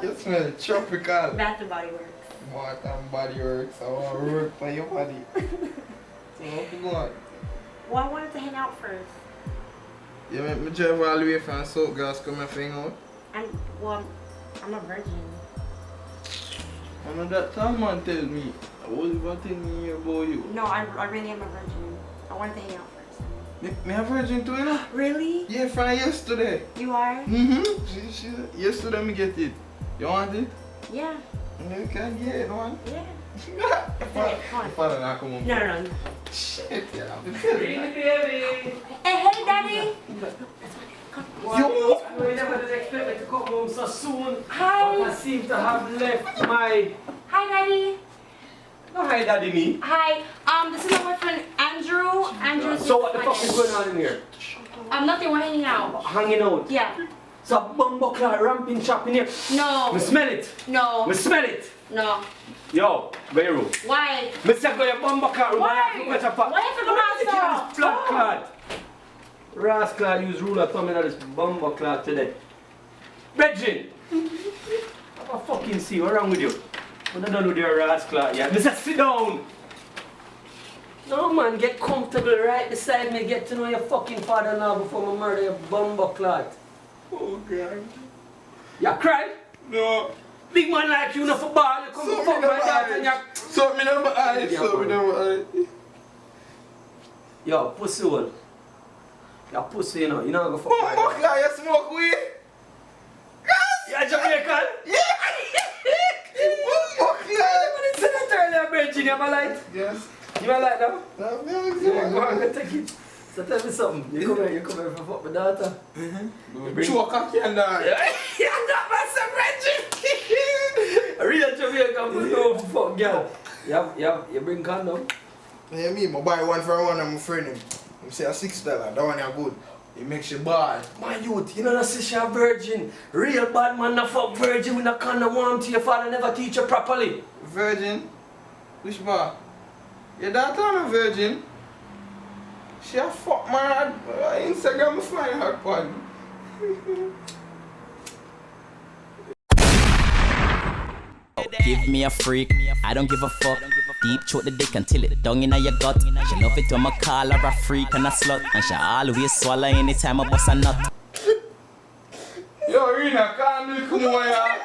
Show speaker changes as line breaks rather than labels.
You smell tropical.
Bath and Body Works.
Bath and Body Works. I want to work for your body. So what you going?
Well, I wanted to hang out first.
You make me drive all the way from South Gas come and hang out?
I'm a virgin.
I know that time man tell me. I was about to me about you.
No, I really am a virgin. I wanted to hang out first.
Me a virgin too, you know?
Really?
Yeah, from yesterday.
You are?
Mm-hmm. Yesterday me get it. You want it?
Yeah.
You can get it, man.
Yeah.
If I don't come home.
No.
Shit, yeah.
Baby.
Hey, Daddy.
You never did expect me to come home so soon.
Hi.
But I seem to have left my...
Hi, Daddy.
No, hi, Daddy, me.
Hi. This is my boyfriend, Andrew. Andrew's
So what the fuck is going on in here?
Nothing. We're hanging out.
Hanging out?
Yeah.
So bumbo clock ramping shop in here?
No.
Me smell it.
No.
Me smell it.
No.
Yo, Beirut.
Why?
Me say go your bumbo clock.
Why? Why you forget my
This blood clot. Rascal use ruler coming out this bumbo clock today. Regine. I fucking see what's wrong with you. What done with your rascal? Yeah. Me say sit down. No man, get comfortable right beside me. Get to know your fucking father now before me murder your bumbo clot.
Oh, God.
You cry?
No.
Big man like you, no for ball, you come to fuck my daughter and you...
So me never eyes, so me never eyes.
Yo, pussy hole. You pussy, you know go fuck my
Bumbo
daughter.
clock, you smoke weed?
You Jamaican?
Yeah! Bumbo clock!
You see that earlier, Virgin, you have a light?
Yes.
You have a light now?
That
Yeah, go on, go take it. So tell me something. You come here for fuck my daughter.
Choke a candle.
You're not my son, Reggie. A real Jamaican pussy no for fuck girl. You bring condom?
Yeah, me, I buy one for one of my friend. Him say a $6. That one is good. It makes you bad.
My youth, you know that she a virgin. Real bad man na fuck virgin with a condom warm to your father never teach you properly.
Virgin? Which bar? Your daughter not a virgin. She a fuck man. Instagram find her pun.
Give me a freak, I don't give a fuck. Deep throat the dick until it down inna your gut. She love it when I call her a freak and a slut, and she always swallow anytime I bust a nut.
Yo, Rina, calm me, come on, ya.